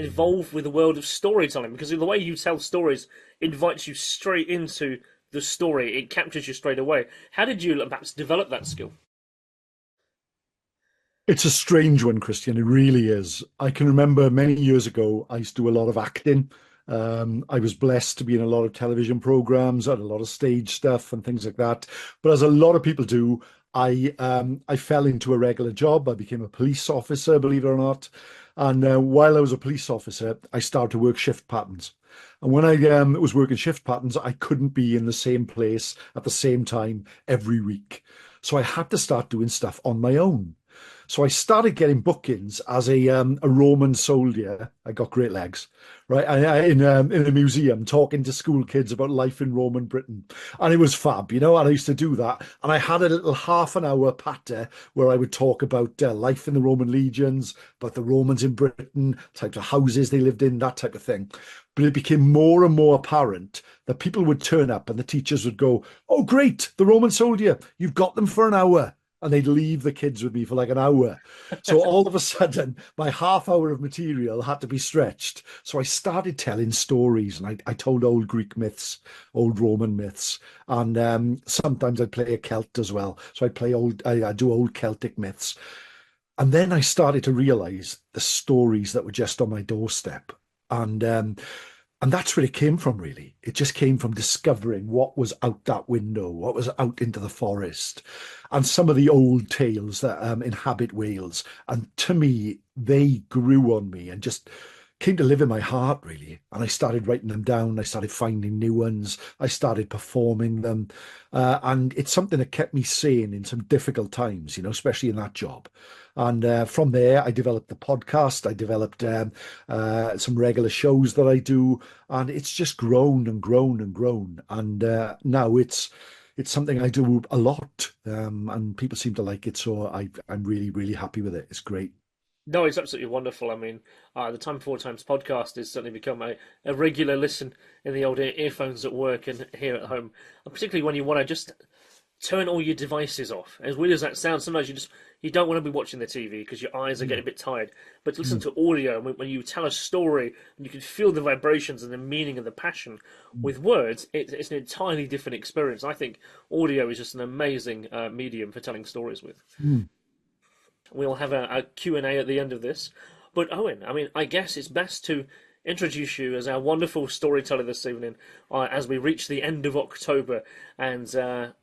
involved with the world of storytelling? Because the way you tell stories invites you straight into the story. It captures you straight away. How did you perhaps develop that skill? It's a strange one, Christian. It really is. I can remember many years ago, I used to do a lot of acting. I was blessed to be in a lot of television programs and a lot of stage stuff and things like that. But as a lot of people do, I fell into a regular job. I became a police officer, believe it or not. And while I was a police officer, I started to work shift patterns. And when I was working shift patterns, I couldn't be in the same place at the same time every week. So I had to start doing stuff on my own. So I started getting bookings as a Roman soldier. I got great legs, right? In a museum talking to school kids about life in Roman Britain, and it was fab, you know. And I used to do that, and I had a little half an hour patter where I would talk about life in the Roman legions, about the Romans in Britain, types of houses they lived in, that type of thing. But it became more and more apparent that people would turn up, and the teachers would go, "Oh, great, the Roman soldier! You've got them for an hour." And they'd leave the kids with me for like an hour. So all of a sudden, my half hour of material had to be stretched. So I started telling stories, and I told old Greek myths, old Roman myths, and sometimes I'd play a Celt as well. So I do old Celtic myths. And then I started to realize the stories that were just on my doorstep. And um, and that's where it came from, really. It just came from discovering what was out that window, what was out into the forest, and some of the old tales that inhabit Wales. And to me, they grew on me and just came to live in my heart, really. And I started writing them down. I started finding new ones. I started performing them. And it's something that kept me sane in some difficult times, you know, especially in that job. And from there, I developed the podcast. I developed some regular shows that I do, and it's just grown and grown and grown. And now it's something I do a lot, and people seem to like it. So I'm really, really happy with it. It's great. No, it's absolutely wonderful. I mean, the Time Before Times podcast has certainly become a regular listen in the old earphones at work and here at home. And particularly when you want to just turn all your devices off. As weird as that sounds, sometimes you don't want to be watching the TV because your eyes are getting Mm, a bit tired. But to listen mm, to audio, and when you tell a story and you can feel the vibrations and the meaning and the passion mm, with words, it's an entirely different experience. I think audio is just an amazing medium for telling stories with. mm. We'll have a Q&A at the end of this. But Owen, I mean, I guess it's best to introduce you as our wonderful storyteller this evening as we reach the end of October. And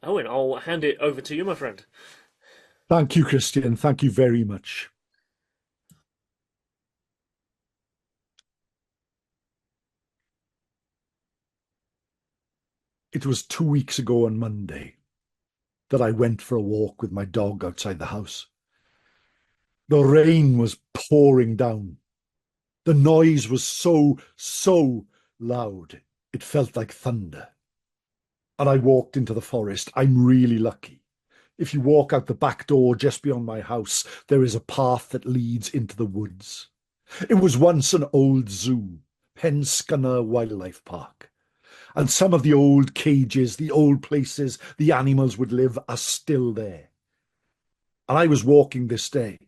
Owen, I'll hand it over to you, my friend. Thank you, Christian. Thank you very much. It was 2 weeks ago on Monday that I went for a walk with my dog outside the house. The rain was pouring down. The noise was so loud. It felt like thunder. And I walked into the forest. I'm really lucky. If you walk out the back door just beyond my house, there is a path that leads into the woods. It was once an old zoo, Pennscunner Wildlife Park. And some of the old cages, the old places the animals would live are still there. And I was walking this day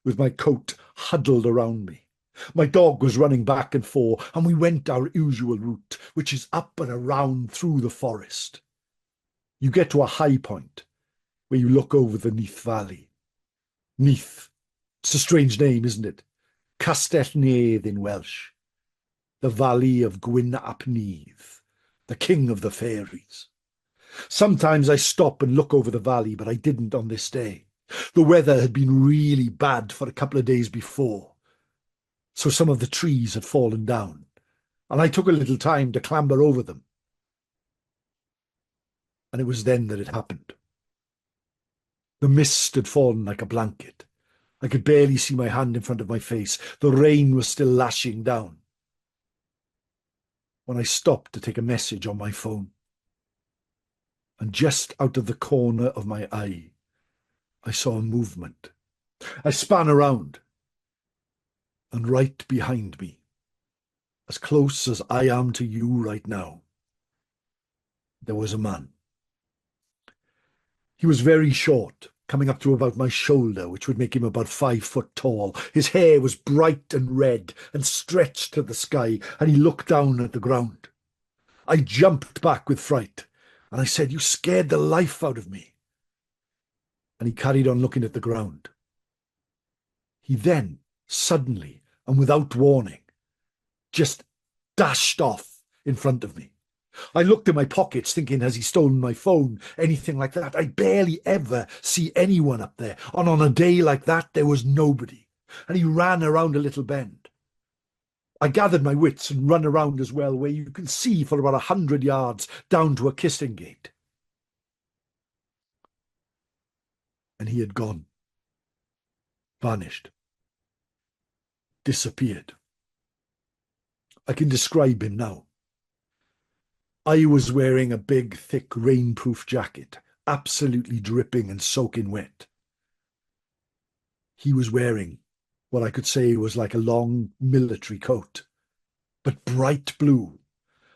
with my coat huddled around me. My dog was running back and forth, and we went our usual route, which is up and around through the forest. You get to a high point where you look over the Neath Valley. Neath, it's a strange name, isn't it? Castell Nedd in Welsh, the Valley of Gwyn ap Nudd, the king of the fairies. Sometimes I stop and look over the valley, but I didn't on this day. The weather had been really bad for a couple of days before, so some of the trees had fallen down, and I took a little time to clamber over them. And it was then that it happened. The mist had fallen like a blanket. I could barely see my hand in front of my face. The rain was still lashing down when I stopped to take a message on my phone. And just out of the corner of my eye, I saw a movement. I span around, and right behind me, as close as I am to you right now, there was a man. He was very short, coming up to about my shoulder, which would make him about 5 foot tall. His hair was bright and red and stretched to the sky, and he looked down at the ground. I jumped back with fright, and I said, "You scared the life out of me." And he carried on looking at the ground. He then, suddenly and without warning, just dashed off in front of me. I looked in my pockets thinking, has he stolen my phone? Anything like that. I barely ever see anyone up there. And on a day like that, there was nobody. And he ran around a little bend. I gathered my wits and run around as well, where you can see for about 100 yards down to a kissing gate. And he had gone. Vanished. Disappeared. I can describe him now. I was wearing a big, thick, rainproof jacket, absolutely dripping and soaking wet. He was wearing what I could say was like a long military coat, but bright blue,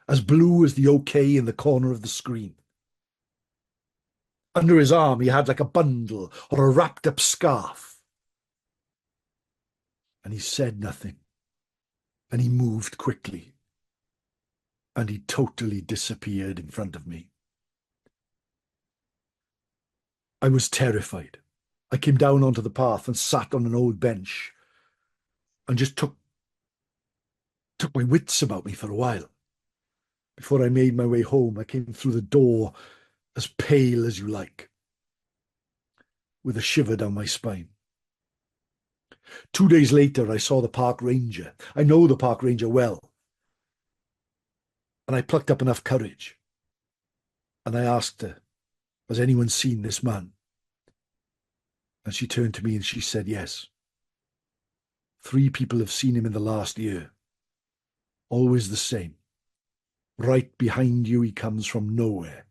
as blue as the OK in the corner of the screen. Under his arm, he had like a bundle or a wrapped-up scarf. And he said nothing, and he moved quickly, and he totally disappeared in front of me. I was terrified. I came down onto the path and sat on an old bench and just took my wits about me for a while. Before I made my way home, I came through the door as pale as you like, with a shiver down my spine. 2 days later, I saw the park ranger. I know the park ranger well. And I plucked up enough courage. And I asked her, has anyone seen this man? And she turned to me and she said, yes. 3 people have seen him in the last year. Always the same. Right behind you he comes from nowhere,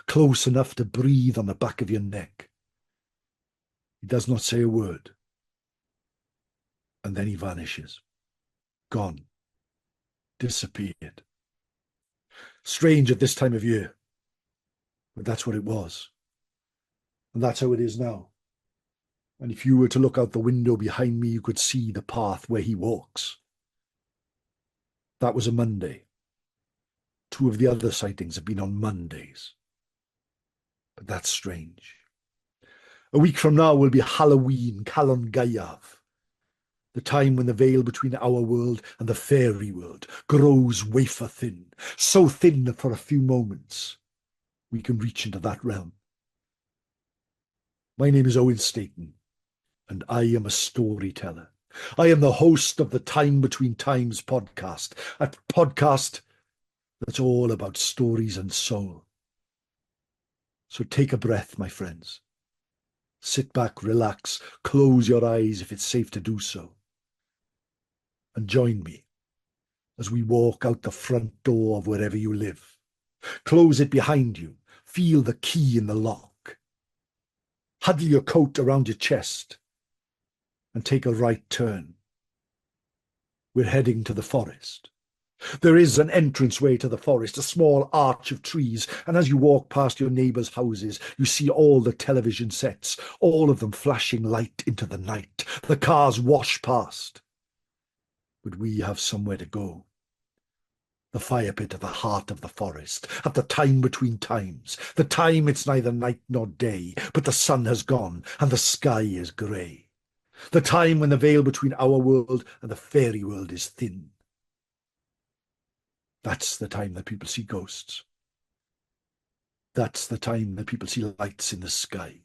close enough to breathe on the back of your neck. He does not say a word. And then he vanishes. Gone. Disappeared. Strange at this time of year. But that's what it was. And that's how it is now. And if you were to look out the window behind me, you could see the path where he walks. That was a Monday. 2 of the other sightings have been on Mondays. But that's strange. A week from now will be Halloween, Calon Gaeaf, the time when the veil between our world and the fairy world grows wafer thin, so thin that for a few moments we can reach into that realm. My name is Owen Staton, and I am a storyteller. I am the host of the Time Between Times podcast, a podcast that's all about stories and soul. So take a breath, my friends. Sit back, relax, close your eyes if it's safe to do so. And join me as we walk out the front door of wherever you live. Close it behind you. Feel the key in the lock. Huddle your coat around your chest and take a right turn. We're heading to the forest. There is an entranceway to the forest, a small arch of trees, and as you walk past your neighbours' houses, you see all the television sets, all of them flashing light into the night. The cars wash past. But we have somewhere to go. The fire pit at the heart of the forest, at the time between times. The time it's neither night nor day, but the sun has gone and the sky is grey. The time when the veil between our world and the fairy world is thin. That's the time that people see ghosts. That's the time that people see lights in the sky.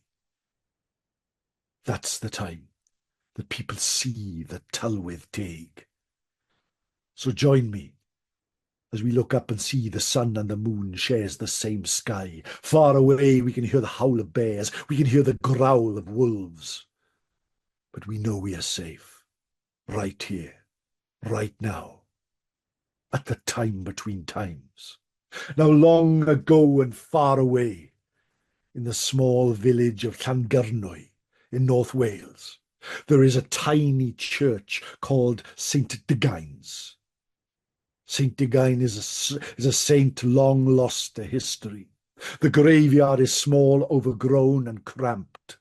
That's the time that people see the Tylwyth Teg. So join me as we look up and see the sun and the moon shares the same sky. Far away we can hear the howl of bears, we can hear the growl of wolves. But we know we are safe, right here, right now, at the time between times. Now long ago and far away, in the small village of Llangyrnwy in North Wales, there is a tiny church called St. Degain's. St. Degain is a saint long lost to history. The graveyard is small, overgrown and cramped.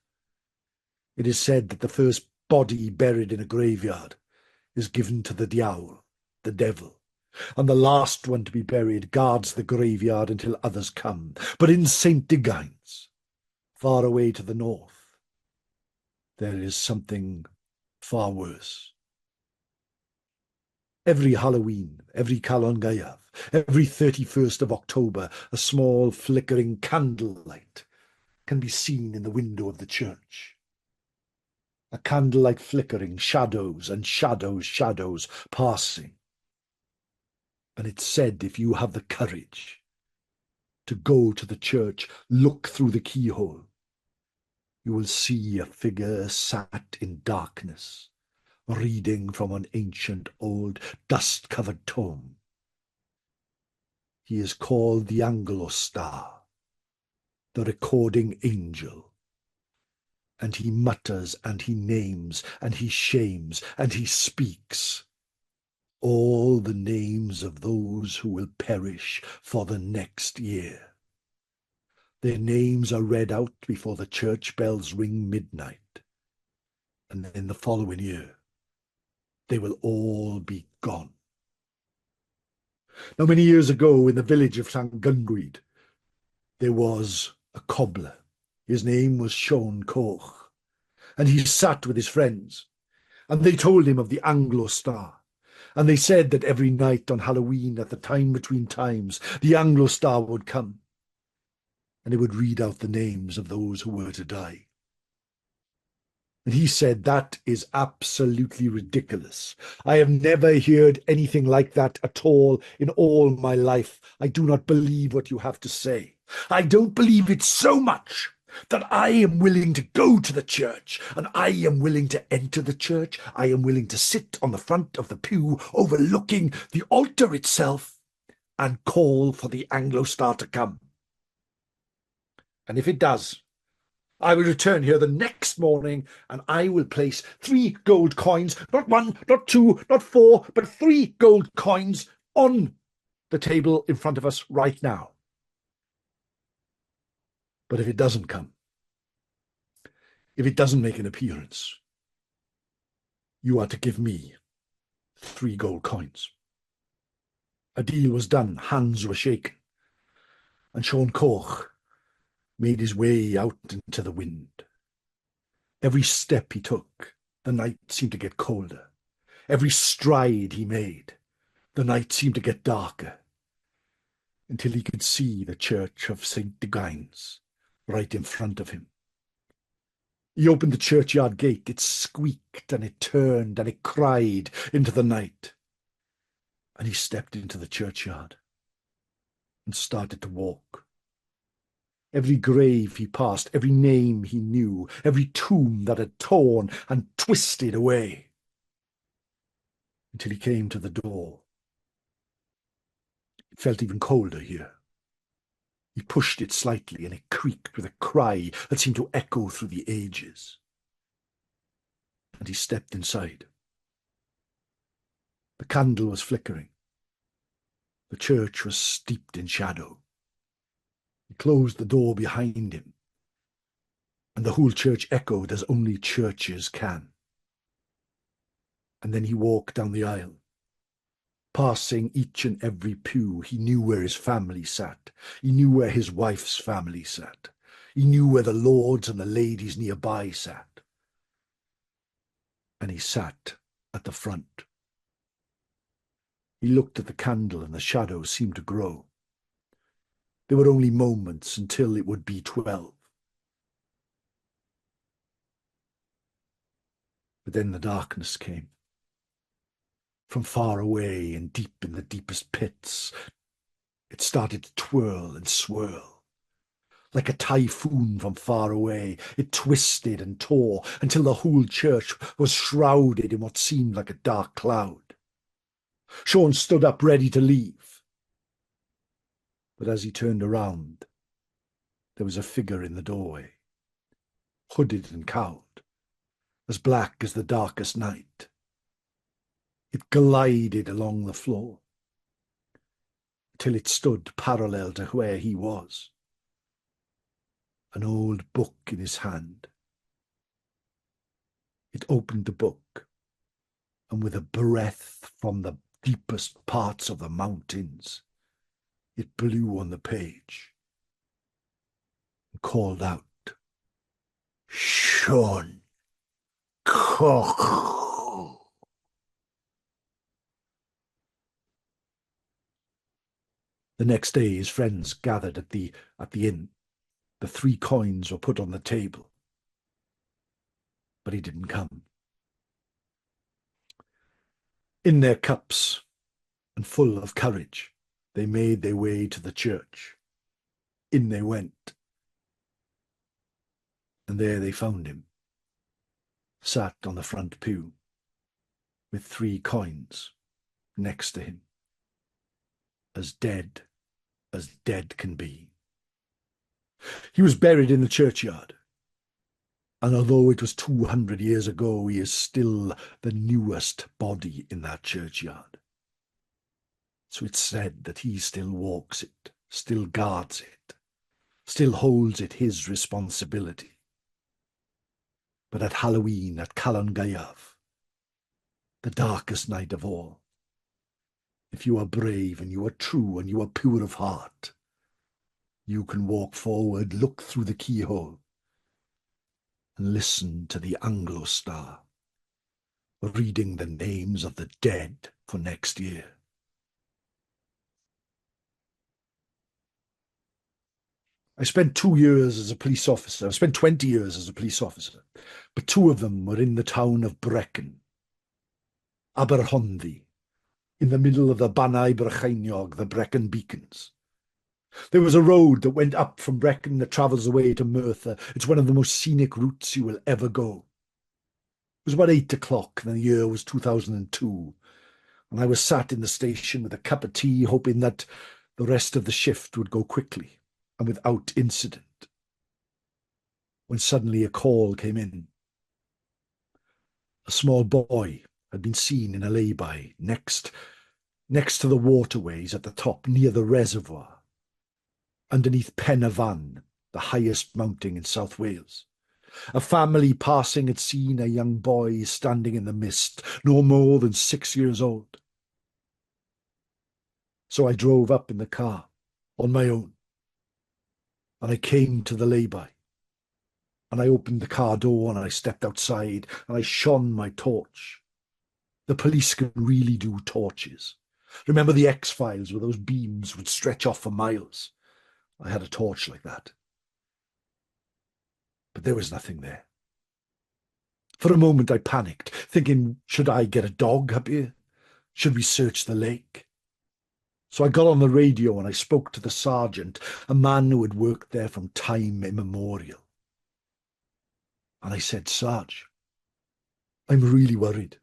It is said that the first body buried in a graveyard is given to the diawl, the devil, and the last one to be buried guards the graveyard until others come. But in St. Degains, far away to the north, there is something far worse. Every Halloween, every Calon Gaeaf, every 31st of October, a small flickering candlelight can be seen in the window of the church. A candlelight flickering, shadows and shadows passing. And it's said if you have the courage to go to the church, look through the keyhole, you will see a figure sat in darkness, reading from an ancient old dust-covered tome. He is called the Anglo-Star, the recording angel. And he mutters, and he names, and he shames, and he speaks all the names of those who will perish for the next year. Their names are read out before the church bells ring midnight. And in the following year, they will all be gone. Now, many years ago, in the village of Llangynguyd, there was a cobbler. His name was Sion Coch, and he sat with his friends, and they told him of the Anglo-Star. And they said that every night on Halloween, at the time between times, the Anglo-Star would come, and it would read out the names of those who were to die. And he said, that is absolutely ridiculous. I have never heard anything like that at all in all my life. I do not believe what you have to say. I don't believe it so much that I am willing to go to the church, and I am willing to enter the church. I am willing to sit on the front of the pew overlooking the altar itself and call for the Anglo-Star to come. And if it does, I will return here the next morning, and I will place 3 gold coins, not 1, not 2, not 4, but 3 gold coins on the table in front of us right now. But if it doesn't come, if it doesn't make an appearance, you are to give me 3 gold coins. A deal was done, hands were shaken, and Sion Coch made his way out into the wind. Every step he took, the night seemed to get colder. Every stride he made, the night seemed to get darker, until he could see the church of St. Degains right in front of him. He opened the churchyard gate. It squeaked and it turned and it cried into the night. And he stepped into the churchyard and started to walk. Every grave he passed, every name he knew, every tomb that had torn and twisted away, until he came to the door. It felt even colder here. He pushed it slightly, and it creaked with a cry that seemed to echo through the ages. And he stepped inside. The candle was flickering. The church was steeped in shadow. He closed the door behind him, and the whole church echoed as only churches can. And then he walked down the aisle. Passing each and every pew, he knew where his family sat. He knew where his wife's family sat. He knew where the lords and the ladies nearby sat. And he sat at the front. He looked at the candle, and the shadows seemed to grow. There were only moments until it would be 12. But then the darkness came. From far away and deep in the deepest pits, it started to twirl and swirl. Like a typhoon from far away, it twisted and tore until the whole church was shrouded in what seemed like a dark cloud. Sion stood up ready to leave. But as he turned around, there was a figure in the doorway, hooded and cowled, as black as the darkest night. It glided along the floor till it stood parallel to where he was, an old book in his hand. opened the book, and with a breath from the deepest parts of the mountains, it blew on the page and called out, Sean Koch. The next day, his friends gathered at the inn. The 3 coins were put on the table, but he didn't come. In their cups and full of courage, they made their way to the church. In they went, and there they found him, sat on the front pew, with 3 coins next to him, as dead can be. He was buried in the churchyard, and although it was 200 years ago, he is still the newest body in that churchyard. So it's said that he still walks it, still guards it, still holds it his responsibility. But at Halloween at Calan Gaeaf, the darkest night of all, if you are brave and you are true and you are pure of heart, you can walk forward, look through the keyhole, and listen to the Anglo Star reading the names of the dead for next year. I spent 2 years as a police officer. I spent 20 years as a police officer, but 2 of them were in the town of Brecon, Aberhonddu, in the middle of the Banau Brycheiniog, the Brecon Beacons. There was a road that went up from Brecon that travels away to Merthyr. It's one of the most scenic routes you will ever go. It was about 8 o'clock, and the year was 2002, and I was sat in the station with a cup of tea, hoping that the rest of the shift would go quickly and without incident, when suddenly a call came in. A small boy had been seen in a lay-by next to the waterways at the top near the reservoir, underneath Pen y Fan, the highest mountain in South Wales. A family passing had seen a young boy standing in the mist, no more than 6 years old. So I drove up in the car on my own, and I came to the lay-by, and I opened the car door and I stepped outside and I shone my torch. The police can really do torches. Remember the X-Files where those beams would stretch off for miles? I had a torch like that. But there was nothing there. For a moment I panicked, thinking, should I get a dog up here? Should we search the lake? So I got on the radio and I spoke to the sergeant, a man who had worked there from time immemorial. And I said, Sarge, I'm really worried.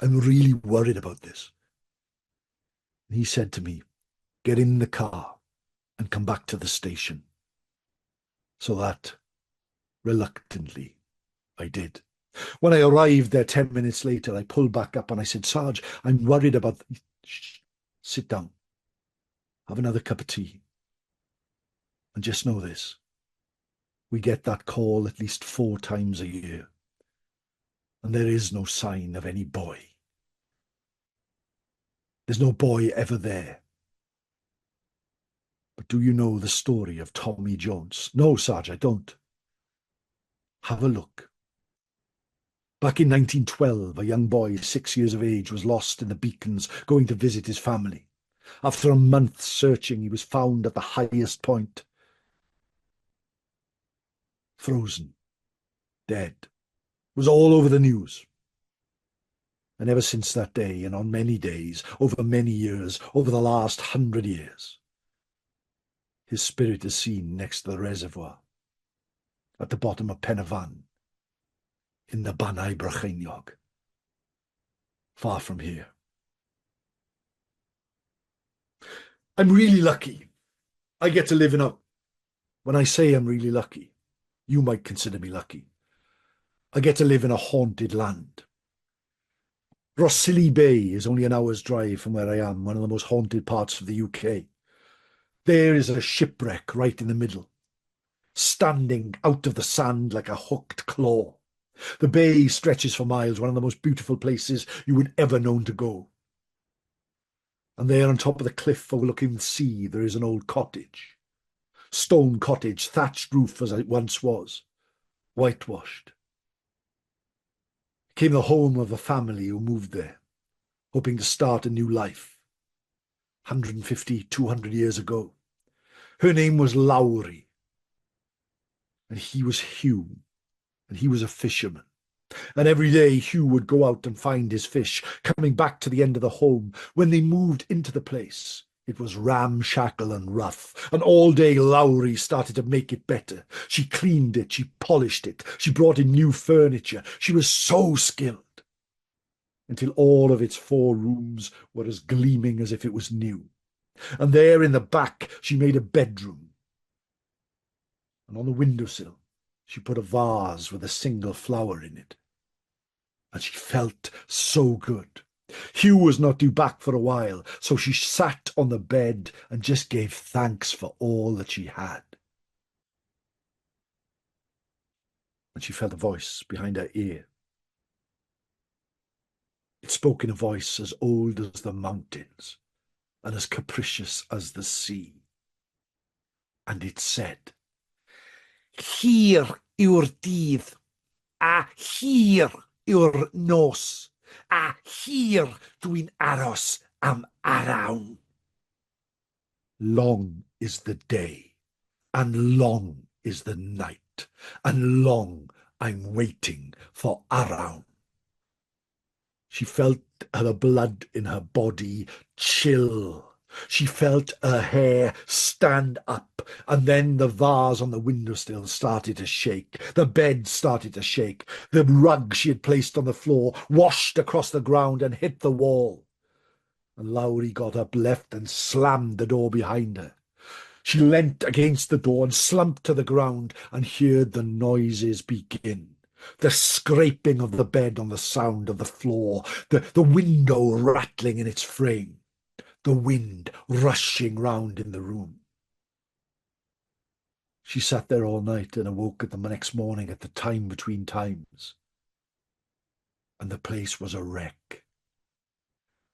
I'm really worried about this. And he said to me, get in the car and come back to the station. So that, reluctantly, I did. When I arrived there 10 minutes later, I pulled back up and I said, Sarge, I'm worried about... Shh, sit down. Have another cup of tea. And just know this. We get that call at least 4 times a year. And there is no sign of any boy. There's no boy ever there. But do you know the story of Tommy Jones? No, Sarge, I don't. Have a look. Back in 1912, a young boy, 6 years of age, was lost in the Beacons, going to visit his family. After a month's searching, he was found at the highest point. Frozen. Dead. It was all over the news. And ever since that day, and on many days, over many years, over the last 100 years, his spirit is seen next to the reservoir, at the bottom of Pen y Fan, in the Banau Brycheiniog, far from here. I'm really lucky. I get to live in a... When I say I'm really lucky, you might consider me lucky. I get to live in a haunted land. Rhossili Bay is only an hour's drive from where I am, one of the most haunted parts of the UK. There is a shipwreck right in the middle, standing out of the sand like a hooked claw. The bay stretches for miles, one of the most beautiful places you would ever known to go. And there on top of the cliff overlooking the sea, there is an old cottage. Stone cottage, thatched roof as it once was, whitewashed. It became the home of a family who moved there, hoping to start a new life. 150, 200 years ago. Her name was Lowry, and he was Hugh, and he was a fisherman. And every day Hugh would go out and find his fish, coming back to the end of the home. When they moved into the place, it was ramshackle and rough, and all day Lowry started to make it better. She cleaned it, she polished it, she brought in new furniture. She was so skilled, until all of its 4 rooms were as gleaming as if it was new. And there in the back she made a bedroom, and on the windowsill she put a vase with a single flower in it. And she felt so good. Hugh was not due back for a while, so she sat on the bed and just gave thanks for all that she had. And she felt a voice behind her ear. It spoke in a voice as old as the mountains and as capricious as the sea. And it said, "Here yw'r dydd, a here yw'r nos, a here dwi'n aros am arawn." Long is the day, and long is the night, and long I'm waiting for arawn. She felt her blood in her body chill. She felt her hair stand up, and then the vase on the windowsill started to shake. The bed started to shake. The rug she had placed on the floor washed across the ground and hit the wall. And Lowry got up, left, and slammed the door behind her. She leant against the door and slumped to the ground and heard the noises begin. The scraping of the bed on the sound of the floor, the window rattling in its frame, the wind rushing round in the room. She sat there all night and awoke at the next morning at the time between times. And the place was a wreck.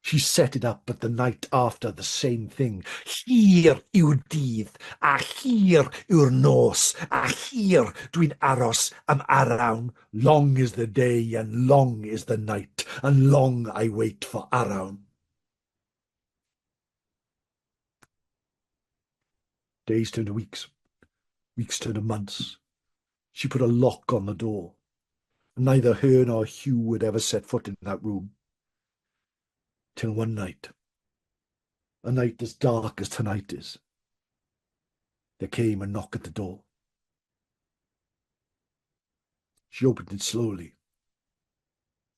She set it up at the night after, the same thing. Here yw'r dydd, a here yw'r nos, a here dwi'n aros am arawn. Long is the day and long is the night, and long I wait for arawn. Days turned to weeks, weeks turned to months. She put a lock on the door, and neither her nor Hugh would ever set foot in that room. Till one night, a night as dark as tonight is, there came a knock at the door. She opened it slowly,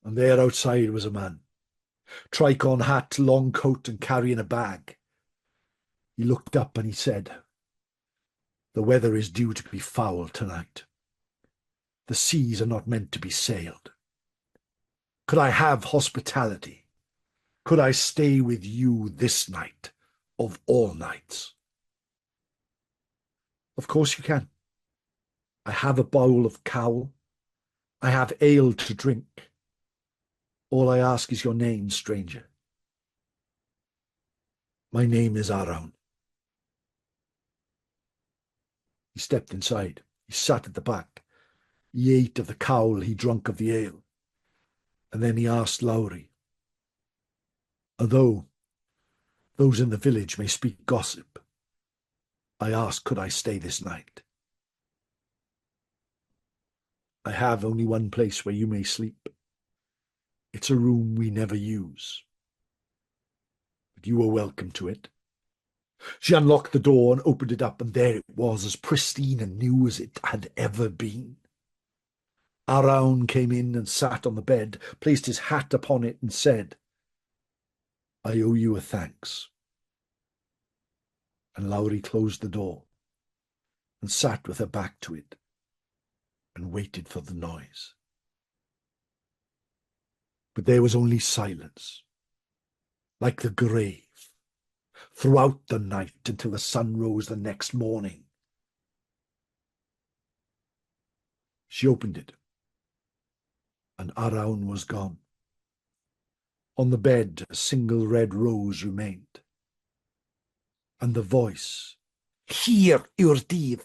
and there outside was a man, tricorn hat, long coat, and carrying a bag. He looked up and he said, "The weather is due to be foul tonight. The seas are not meant to be sailed. Could I have hospitality? Could I stay with you this night of all nights?" "Of course you can. I have a bowl of cawl. I have ale to drink. All I ask is your name, stranger." "My name is Arawn." He stepped inside. He sat at the back. He ate of the cawl, he drank of the ale. And then he asked Lowry, "Although those in the village may speak gossip, I ask, could I stay this night? I have only one place where you may sleep. It's a room we never use, but you are welcome to it." She unlocked the door and opened it up, and there it was, as pristine and new as it had ever been. Arawn came in and sat on the bed, placed his hat upon it, and said, "I owe you a thanks." And Lowry closed the door and sat with her back to it and waited for the noise. But there was only silence, like the grave, throughout the night until the sun rose the next morning. She opened it, and Arawn was gone. On the bed, a single red rose remained. And the voice, "Here yw'r dydd,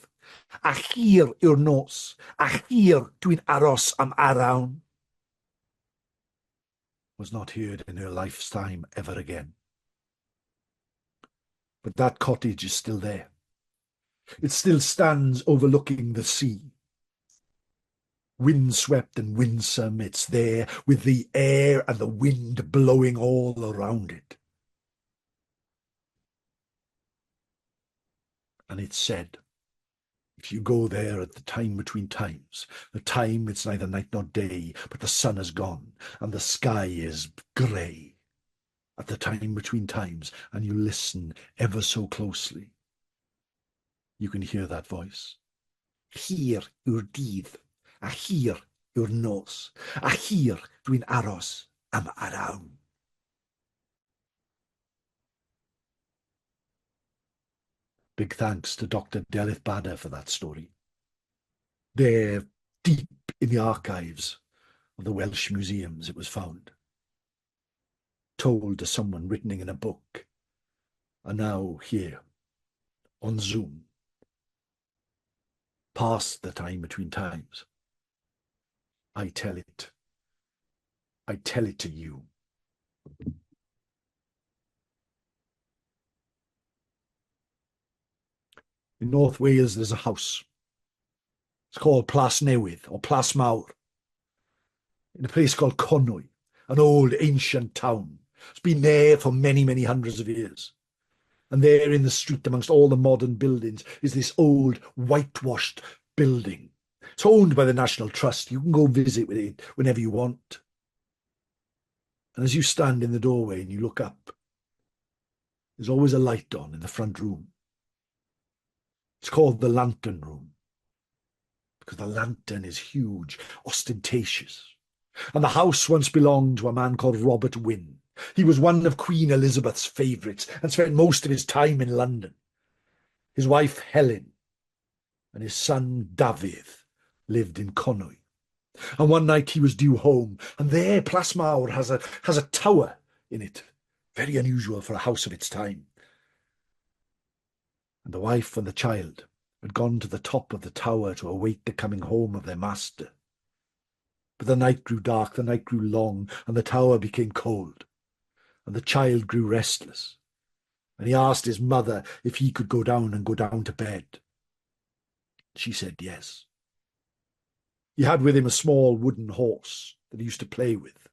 a here yw'r nos, a here dwi'n aros am Arawn," was not heard in her lifetime ever again. But that cottage is still there. It still stands overlooking the sea. Windswept and winsome, it's there, with the air and the wind blowing all around it. And it's said, if you go there at the time between times, the time it's neither night nor day, but the sun has gone, and the sky is grey, at the time between times, and you listen ever so closely, you can hear that voice. Here yw'r dydd, a here yw'r nos, a here dwi'n aros am Arawn. Big thanks to Dr. Delith Bader for that story. There, deep in the archives of the Welsh museums, it was found. Told to someone, written in a book, and now here, on Zoom, past the time between times. I tell it to you. In North Wales, there's a house. It's called Plas Newydd, or Plas Mawr, in a place called Conwy, an old ancient town. It's been there for many, many hundreds of years. And there in the street, amongst all the modern buildings, is this old whitewashed building. It's owned by the National Trust. You can go visit with it whenever you want. And as you stand in the doorway and you look up, there's always a light on in the front room. It's called the Lantern Room, because the lantern is huge, ostentatious. And the house once belonged to a man called Robert Wynne. He was one of Queen Elizabeth's favourites and spent most of his time in London. His wife, Helen, and his son, David, lived in Conwy. And one night he was due home, and there Plas Mawr has a tower in it, very unusual for a house of its time. And the wife and the child had gone to the top of the tower to await the coming home of their master. But the night grew dark, the night grew long, and the tower became cold, and the child grew restless. And he asked his mother if he could go down to bed. She said yes. He had with him a small wooden horse that he used to play with.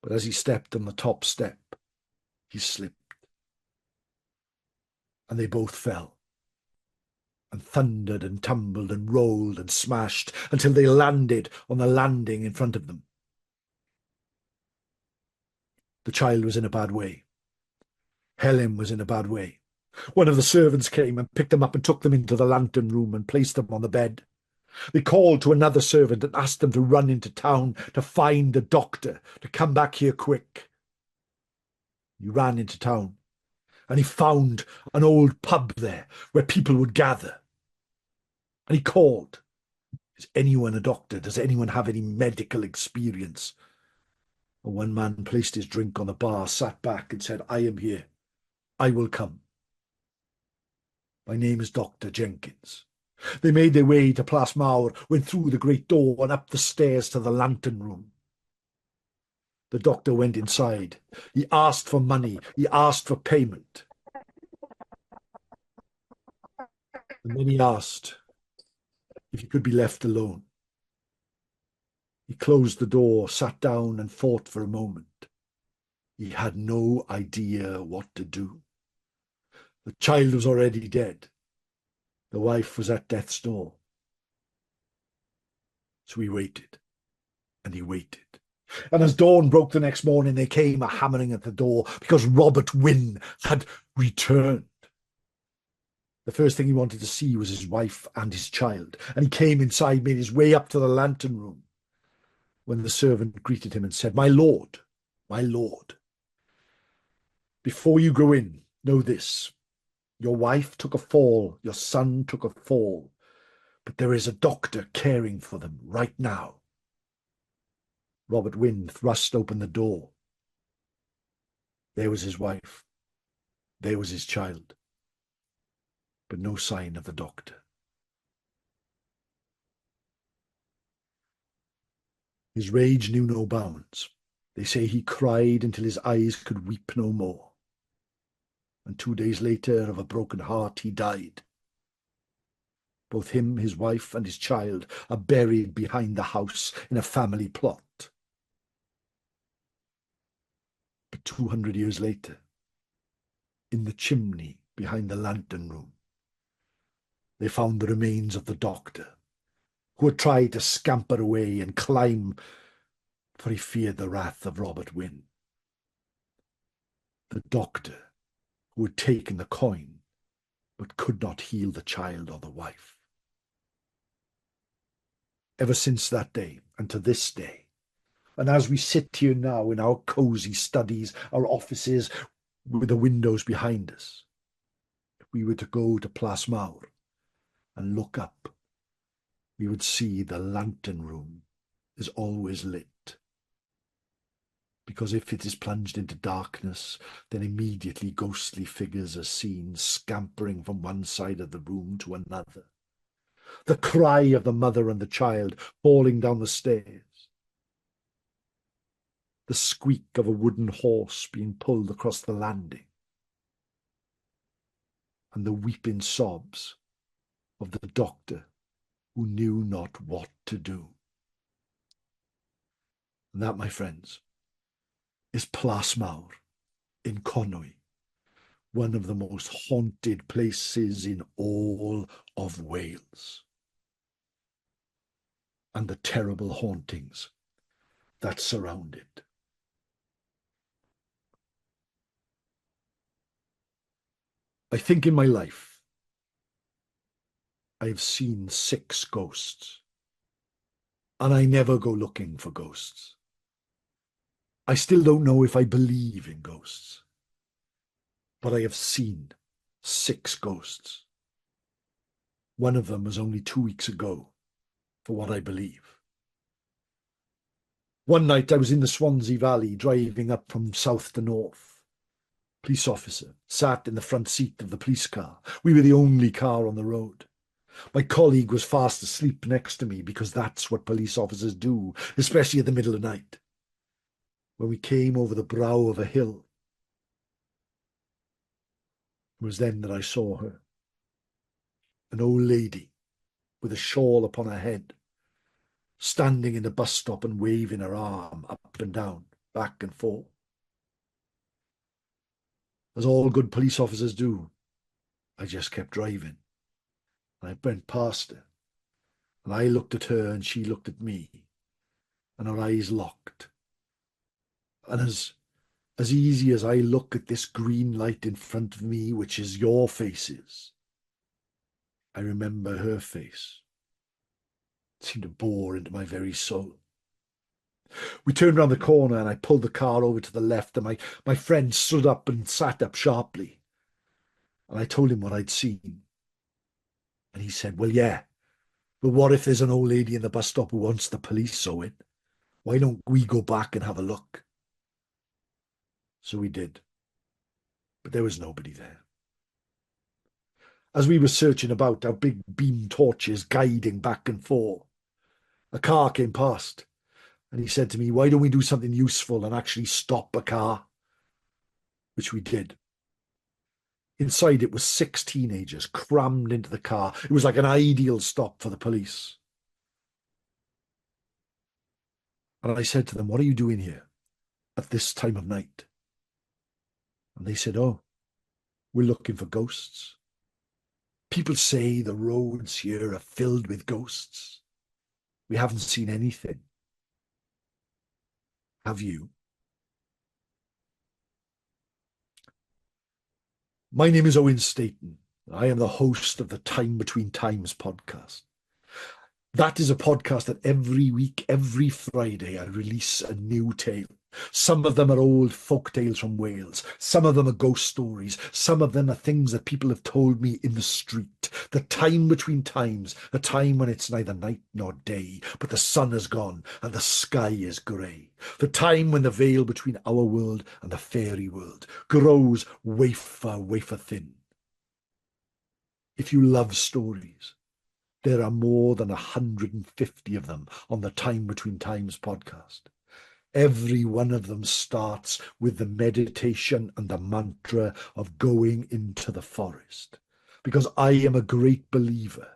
But as he stepped on the top step, he slipped. And they both fell, and thundered and tumbled and rolled and smashed until they landed on the landing in front of them. The child was in a bad way. Helen was in a bad way. One of the servants came and picked them up and took them into the lantern room and placed them on the bed. They called to another servant and asked them to run into town to find a doctor, to come back here quick. He ran into town, and he found an old pub there where people would gather. And he called, "Is anyone a doctor? Does anyone have any medical experience?" And one man placed his drink on the bar, sat back and said, "I am here. I will come. My name is Dr. Jenkins." They made their way to Plas Mawr, went through the great door and up the stairs to the lantern room. The doctor went inside. He asked for money. He asked for payment. And then he asked if he could be left alone. He closed the door, sat down and thought for a moment. He had no idea what to do. The child was already dead. The wife was at death's door. So he waited, and he waited. And as dawn broke the next morning, they came a-hammering at the door because Robert Wynne had returned. The first thing he wanted to see was his wife and his child, and he came inside, made his way up to the lantern room, when the servant greeted him and said, my lord, before you go in, know this. Your wife took a fall, your son took a fall, but there is a doctor caring for them right now. Robert Wynne thrust open the door. There was his wife. There was his child. But no sign of the doctor. His rage knew no bounds. They say he cried until his eyes could weep no more. And 2 days later, of a broken heart, he died. Both him, his wife, and his child are buried behind the house in a family plot. But 200 years later, in the chimney behind the lantern room, they found the remains of the doctor, who had tried to scamper away and climb, for he feared the wrath of Robert Wynne. The doctor who had taken the coin, but could not heal the child or the wife. Ever since that day, and to this day, and as we sit here now in our cosy studies, our offices, with the windows behind us, if we were to go to Plas Mawr and look up, we would see the lantern room is always lit. Because if it is plunged into darkness, then immediately ghostly figures are seen scampering from one side of the room to another. The cry of the mother and the child falling down the stairs. The squeak of a wooden horse being pulled across the landing. And the weeping sobs of the doctor who knew not what to do. And that, my friends, is Plas Mawr in Conwy, one of the most haunted places in all of Wales. And the terrible hauntings that surround it. I think in my life, I have seen 6 ghosts, and I never go looking for ghosts. I still don't know if I believe in ghosts, but I have seen 6 ghosts. One of them was only 2 weeks ago, for what I believe. One night I was in the Swansea Valley, driving up from south to north. Police officer sat in the front seat of the police car. We were the only car on the road. My colleague was fast asleep next to me, because that's what police officers do, especially at the middle of the night. When we came over the brow of a hill, it was then that I saw her. An old lady with a shawl upon her head, standing in the bus stop and waving her arm up and down, back and forth. As all good police officers do, I just kept driving. And I went past her, and I looked at her and she looked at me, and our eyes locked. And as easy as I look at this green light in front of me, which is your faces, I remember her face. It seemed to bore into my very soul. We turned round the corner and I pulled the car over to the left, and my friend stood up and sat up sharply. And I told him what I'd seen. And he said, well, yeah, but what if there's an old lady in the bus stop who wants the police, Owen? Why don't we go back and have a look? So we did. But there was nobody there. As we were searching about, our big beam torches guiding back and forth, a car came past, and he said to me, why don't we do something useful and actually stop a car? Which we did. Inside it was 6 teenagers crammed into the car. It was like an ideal stop for the police. And I said to them, what are you doing here at this time of night? And they said, oh, we're looking for ghosts. People say the roads here are filled with ghosts. We haven't seen anything. Have you? My name is Owen Staton. I am the host of the Time Between Times podcast. That is a podcast that every week, every Friday, I release a new tale. Some of them are old folk tales from Wales. Some of them are ghost stories. Some of them are things that people have told me in the street. The time between times, a time when it's neither night nor day, but the sun has gone and the sky is grey. The time when the veil between our world and the fairy world grows wafer thin. If you love stories, there are more than 150 of them on the Time Between Times podcast. Every one of them starts with the meditation and the mantra of going into the forest. Because I am a great believer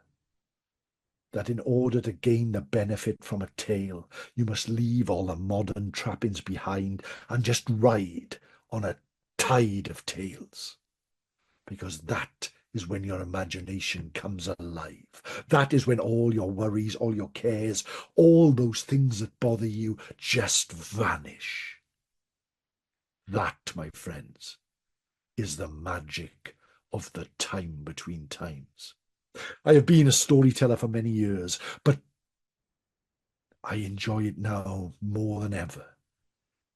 that in order to gain the benefit from a tale, you must leave all the modern trappings behind and just ride on a tide of tales. Because that is when your imagination comes alive. That is when all your worries, all your cares, all those things that bother you just vanish. That, my friends, is the magic of the time between times. I have been a storyteller for many years, but I enjoy it now more than ever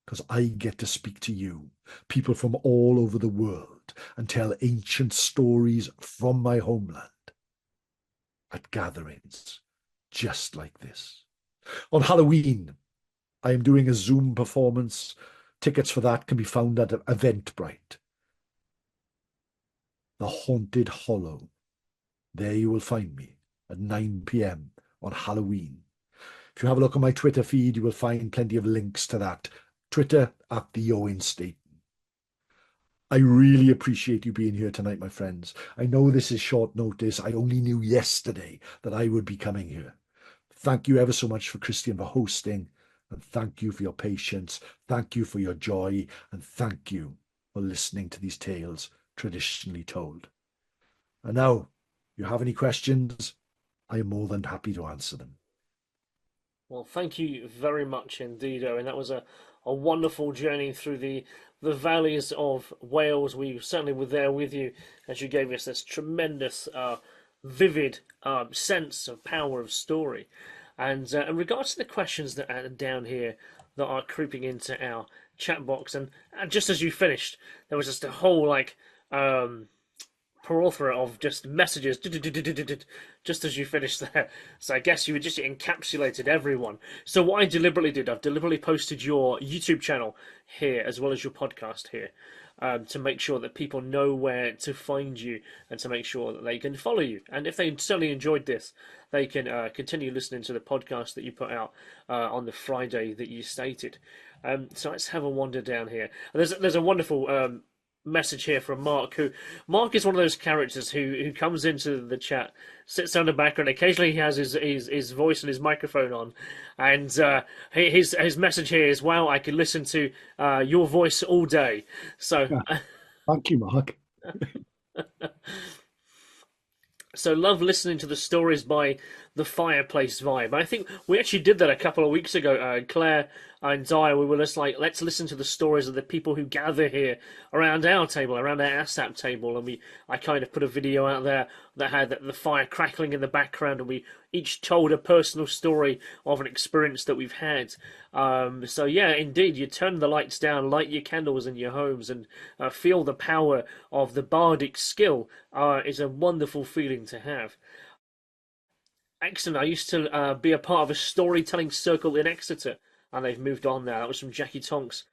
because I get to speak to you, people from all over the world, and tell ancient stories from my homeland at gatherings just like this. On Halloween, I am doing a Zoom performance. Tickets for that can be found at Eventbrite. The Haunted Hollow. There you will find me at 9 p.m. on Halloween. If you have a look on my Twitter feed, you will find plenty of links to that. Twitter at the Owen Staton. I really appreciate you being here tonight, my friends. I know this is short notice. I only knew yesterday that I would be coming here. Thank you ever so much for Kristian for hosting, and thank you for your patience. Thank you for your joy, and thank you for listening to these tales traditionally told. And now, if you have any questions, I am more than happy to answer them. Well, thank you very much indeed, Owen. That was a wonderful journey through the valleys of Wales. We certainly were there with you as you gave us this tremendous, vivid sense of power of story. And in regards to the questions that are down here that are creeping into our chat box, and just as you finished, there was just a whole like plethora of just messages just as you finished there. So I guess you just encapsulated everyone. So what I deliberately did, I've deliberately posted your YouTube channel here as well as your podcast here, to make sure that people know where to find you and to make sure that they can follow you. And if they certainly enjoyed this, they can continue listening to the podcast that you put out on the Friday that you stated. So let's have a wander down here. There's a wonderful message here from Mark, who Mark is one of those characters who comes into the chat, sits down in the background. Occasionally he has his voice and his microphone on, and his message here is, wow, I can listen to your voice all day. So Yeah. Thank you, Mark. So love listening to the stories by the fireplace vibe. I think we actually did that a couple of weeks ago. Claire and I, we were just like, let's listen to the stories of the people who gather here around our table, around our ASSAP table, and I kind of put a video out there that had the fire crackling in the background, and we each told a personal story of an experience that we've had. So yeah, indeed, you turn the lights down, light your candles in your homes, and feel the power of the bardic skill. Is a wonderful feeling to have. Excellent. I used to be a part of a storytelling circle in Exeter, and they've moved on now. That was from Jackie Tonks.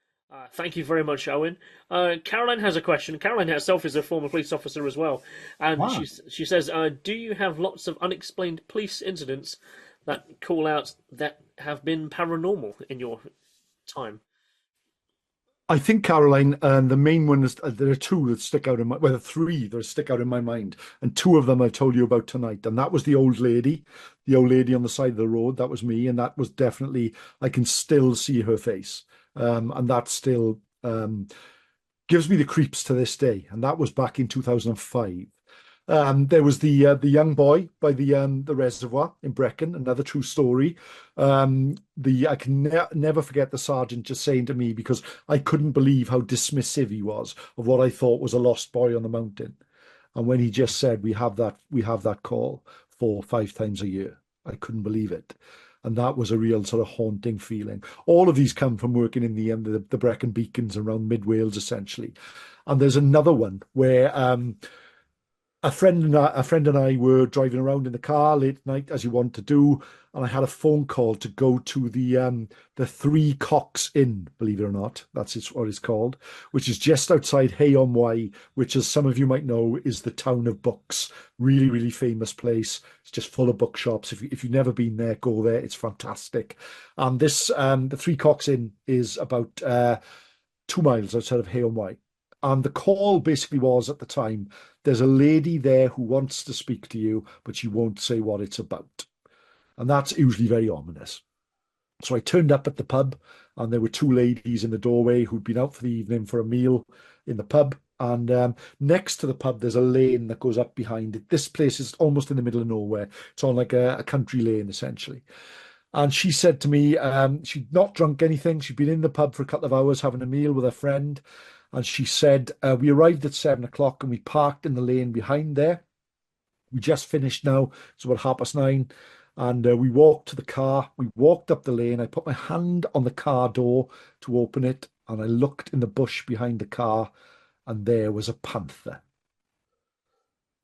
Thank you very much, Owen. Caroline has a question. Caroline herself is a former police officer as well, and Ah. she says, "Do you have lots of unexplained police incidents that call out that have been paranormal in your time?" I think, Caroline, the main one is there are two that stick out in my, well, three that stick out in my mind, and two of them I told you about tonight. And that was the old lady on the side of the road. That was me, and that was definitely, I can still see her face, and that still gives me the creeps to this day. And that was back in 2005. There was the young boy by the reservoir in Brecon, another true story. I can never forget the sergeant just saying to me, because I couldn't believe how dismissive he was of what I thought was a lost boy on the mountain. And when he just said, we have that call 4 or 5 times a year, I couldn't believe it. and that was a real sort of haunting feeling. All of these come from working in the Brecon Beacons around mid Wales, essentially. And there's another one where a friend and I were driving around in the car late at night, as you want to do, and I had a phone call to go to the Three Cocks Inn, believe it or not. What it's called, which is just outside Hay-on-Wye, which, as some of you might know, is the town of books. Really, really famous place. It's just full of bookshops. If you've never been there, go there. It's fantastic. And the Three Cocks Inn is about 2 miles outside of Hay-on-Wye. And the call basically was, at the time, there's a lady there who wants to speak to you, but she won't say what it's about. And that's usually very ominous. So I turned up at the pub, and there were two ladies in the doorway who'd been out for the evening for a meal in the pub. And next to the pub, there's a lane that goes up behind it. This place is almost in the middle of nowhere. It's on like a country lane, essentially. And she said to me, she'd not drunk anything. She'd been in the pub for a couple of hours having a meal with a friend. And she said, we arrived at 7 o'clock and we parked in the lane behind there. We just finished now. It's about 9:30. And we walked to the car. We walked up the lane. I put my hand on the car door to open it. And I looked in the bush behind the car. And there was a panther.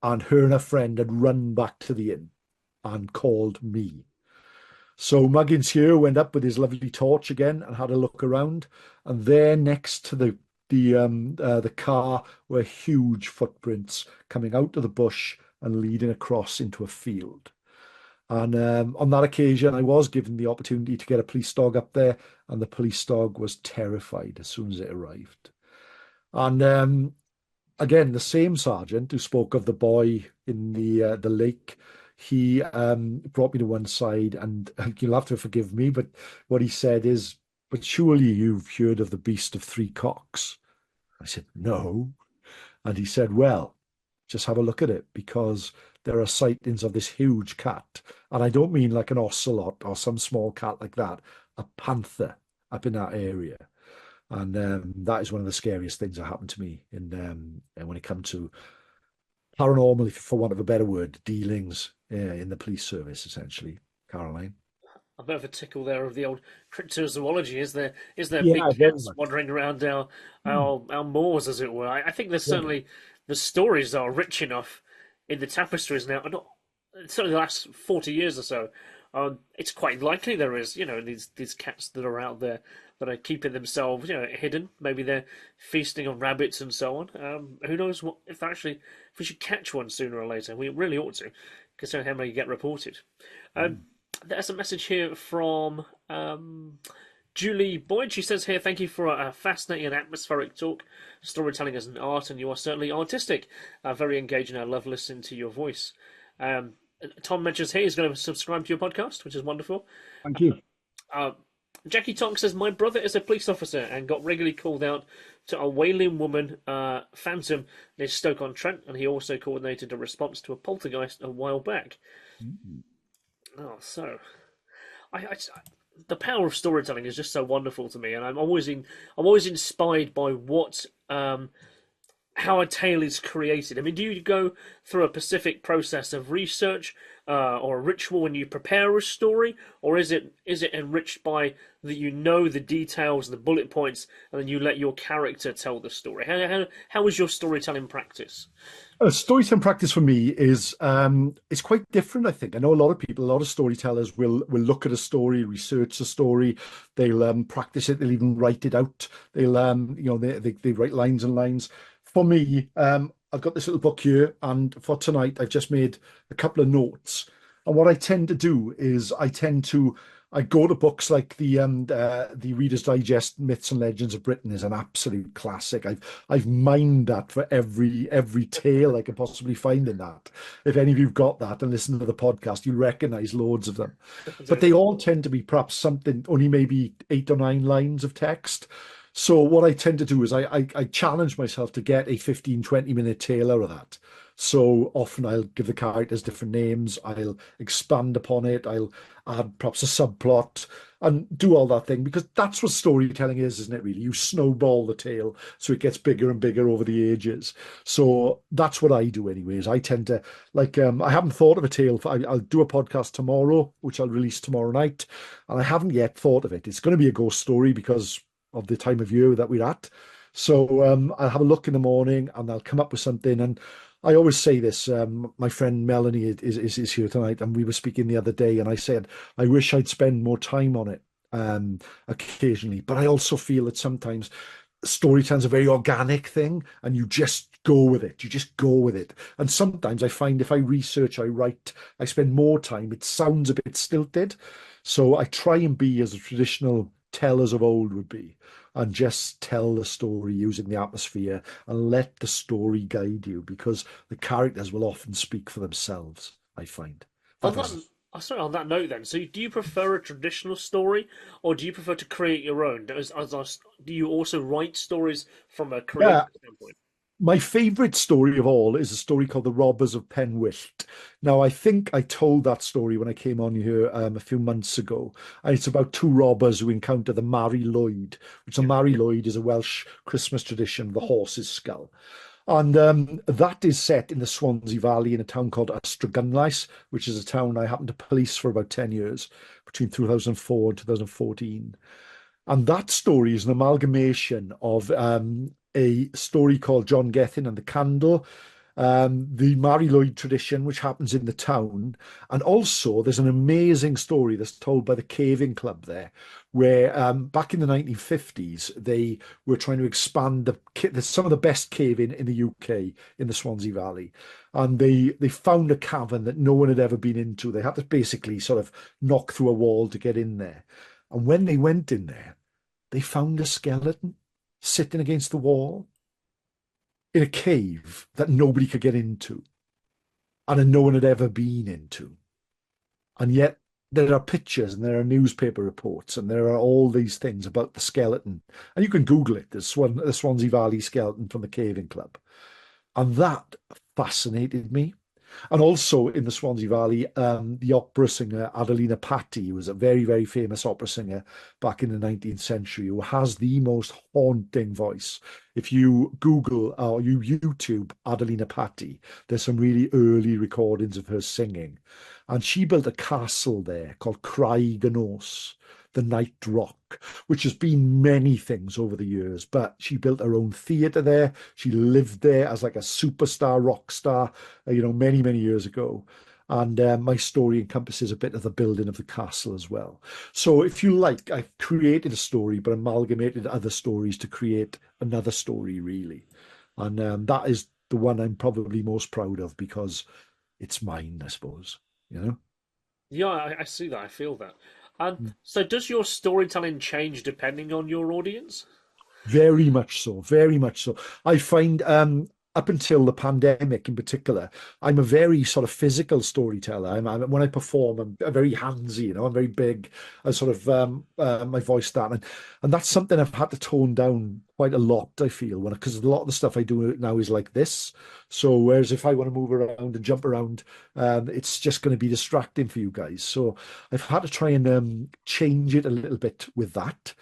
And her and her friend had run back to the inn and called me. So Muggins here went up with his lovely torch again and had a look around. And there next to the car were huge footprints coming out of the bush and leading across into a field. And on that occasion, I was given the opportunity to get a police dog up there, and the police dog was terrified as soon as it arrived. And again, the same sergeant who spoke of the boy in the lake, he brought me to one side, and you'll have to forgive me, but what he said is, "But surely you've heard of the Beast of Three Cocks?" I said, "No." And he said, "Well, just have a look at it, because there are sightings of this huge cat. And I don't mean like an ocelot or some small cat like that, a panther up in that area." And that is one of the scariest things that happened to me and when it comes to paranormal, for want of a better word, dealings in the police service, essentially, Caroline. A bit of a tickle there of the old cryptozoology. Is there big Yeah, very cats much. wandering around our Hmm. our moors, as it were? I think there's Yeah. certainly the stories are rich enough in the tapestries now. Not certainly the last 40 years or so. It's quite likely there is, these cats that are out there that are keeping themselves, hidden. Maybe they're feasting on rabbits and so on. Who knows what if we should catch one sooner or later? We really ought to, considering how many get reported. Um, Mm. there's a message here from Julie Boyd. She says here, "Thank you for a fascinating and atmospheric talk. Storytelling is an art, and you are certainly artistic. Very engaging. I love listening to your voice." Um, Tom mentions here he's going to subscribe to your podcast, which is wonderful. Thank you. Uh, Jackie Tonk says, "My brother is a police officer and got regularly called out to a wailing woman, Phantom, near Stoke-on-Trent, and he also coordinated a response to a poltergeist a while back." Mm. Oh, so I the power of storytelling is just so wonderful to me, and I'm always inspired by what how a tale is created. I mean, do you go through a specific process of research or a ritual when you prepare a story, or is it enriched by that you know the details, the bullet points, and then you let your character tell the story? How is your storytelling practice? Storytelling practice for me is it's quite different, I think. I know a lot of storytellers will look at a story, research the story, they'll practice it, they'll even write it out. They'll they write lines and lines. For me, I've got this little book here, and for tonight, I've just made a couple of notes. And what I tend to do is I go to books like the Reader's Digest Myths and Legends of Britain is an absolute classic. I've mined that for every tale I can possibly find in that. If any of you've got that and listen to the podcast, you'll recognize loads of them. But they all tend to be perhaps something, only maybe 8 or 9 lines of text. So what I tend to do is I challenge myself to get a 15, 20 minute tale out of that. So often I'll give the characters different names, I'll expand upon it, I'll add perhaps a subplot and do all that thing because that's what storytelling is, isn't it, really? You snowball the tale so it gets bigger and bigger over the ages. So that's what I do anyways. I tend to I haven't thought of a tale for, I'll do a podcast tomorrow, which I'll release tomorrow night, and I haven't yet thought of it. It's going to be a ghost story because of the time of year that we're at. So I'll have a look in the morning and I'll come up with something. And I always say this. My friend Melanie is here tonight, and we were speaking the other day, and I said I wish I'd spend more time on it occasionally, but I also feel that sometimes storytelling's a very organic thing, and you just go with it. You just go with it. And sometimes I find if I research, I write, I spend more time. It sounds a bit stilted, so I try and be as the traditional tellers of old would be and just tell the story using the atmosphere and let the story guide you because the characters will often speak for themselves, I find. On That that, is, sorry, on that note, then, so do you prefer a traditional story, or do you prefer to create your own? Do you also write stories from a creative yeah, standpoint? my favorite story of all is a story called The Robbers of Penwyllt. Now, I think I told that story when I came on here a few months ago. And it's about two robbers who encounter the Mari Lwyd, which the Yeah. Mari Lwyd is a Welsh Christmas tradition, the horse's skull. And that is set in the Swansea Valley in a town called Ystragynlais, which is a town I happened to police for about 10 years, between 2004 and 2014. And that story is an amalgamation of a story called John Gethin and the Candle, the Mari Lwyd tradition, which happens in the town. And also, there's an amazing story that's told by the Caving Club there, where back in the 1950s, they were trying to expand some of the best caving in the UK in the Swansea Valley. And they found a cavern that no one had ever been into. They had to basically sort of knock through a wall to get in there. And when they went in there, they found a skeleton sitting against the wall in a cave that nobody could get into and that no one had ever been into. And yet there are pictures and there are newspaper reports and there are all these things about the skeleton. And you can Google it, the Swansea Valley skeleton from the Caving Club. And that fascinated me. And also in the Swansea Valley, the opera singer Adelina Patti was a very, very famous opera singer back in the 19th century who has the most haunting voice. If you Google or you YouTube Adelina Patti, there's some really early recordings of her singing. And she built a castle there called Craig y Nos, the Night Rock, which has been many things over the years. But she built her own theatre there. She lived there as like a superstar rock star, many, many years ago. And my story encompasses a bit of the building of the castle as well. So if you like, I've created a story, but amalgamated other stories to create another story, really. And that is the one I'm probably most proud of because it's mine, I suppose, you know? Yeah, I see that. I feel that. And so, does your storytelling change depending on your audience? Very much so, very much so. I find up until the pandemic in particular, I'm a very sort of physical storyteller. When I perform, I'm very handsy, I'm very big. I sort of my voice that, and that's something I've had to tone down quite a lot. I feel because a lot of the stuff I do now is like this. So whereas if I want to move around and jump around, it's just going to be distracting for you guys. So I've had to try and change it a little bit with that.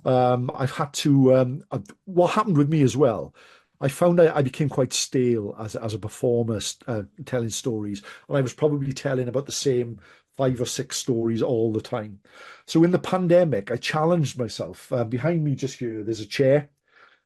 I've had to. What happened with me as well? I found I became quite stale as a performer, telling stories, and I was probably telling about the same 5 or 6 stories all the time. So in the pandemic, I challenged myself. Behind me, just here, there's a chair,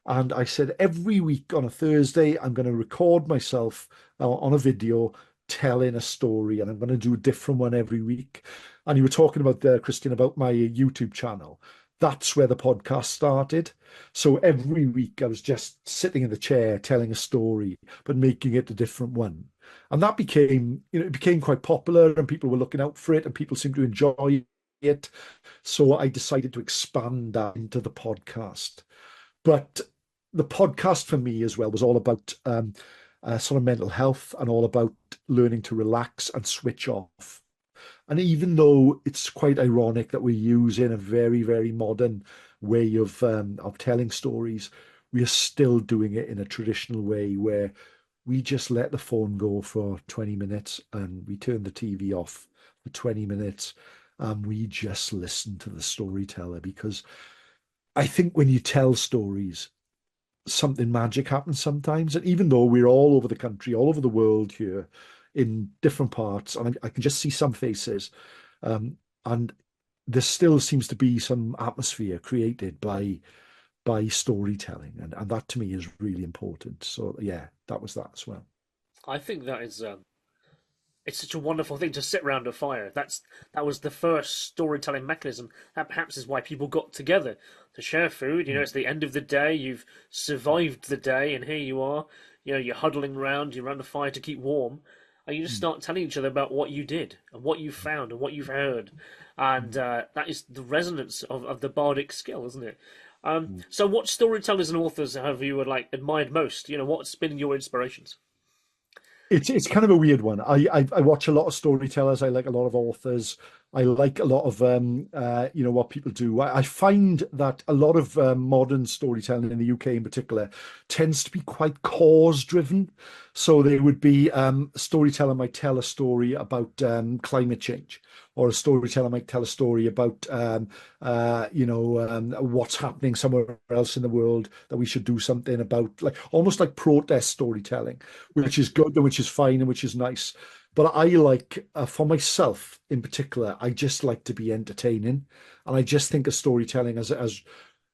and I said every week on a Thursday, I'm going to record myself on a video telling a story, and I'm going to do a different one every week. And you were talking about Kristian, about my YouTube channel. That's where the podcast started. So every week I was just sitting in the chair telling a story, but making it a different one. And that became, it became quite popular and people were looking out for it and people seemed to enjoy it. So I decided to expand that into the podcast. But the podcast for me as well was all about sort of mental health and all about learning to relax and switch off. And even though it's quite ironic that we're using a very, very modern way of telling stories, we are still doing it in a traditional way where we just let the phone go for 20 minutes and we turned the TV off for 20 minutes and we just listened to the storyteller because I think when you tell stories, something magic happens sometimes. And even though we're all over the country, all over the world here in different parts, and I can just see some faces, um, and there still seems to be some atmosphere created by storytelling, and that to me is really important. So yeah, that was that as well. I think that is it's such a wonderful thing to sit around a fire. That was the first storytelling mechanism. That perhaps is why people got together to share food. You know, Mm, it's the end of the day. You've survived the day, and here you are. You know, you're huddling around. You're around the fire to keep warm, and you just mm, start telling each other about what you did and what you found and what you've heard, and mm, that is the resonance of the bardic skill, isn't it? mm. So, what storytellers and authors have you like admired most? You know, what's been your inspirations? It's kind of a weird one. I watch a lot of storytellers. I like a lot of authors. I like a lot of what people do. I find that a lot of modern storytelling in the UK in particular tends to be quite cause driven. So there would be a storyteller might tell a story about climate change, or a storyteller might tell a story about what's happening somewhere else in the world that we should do something about, like almost like protest storytelling, which is good and which is fine and which is nice. But I like, for myself in particular, I just like to be entertaining. And I just think of storytelling as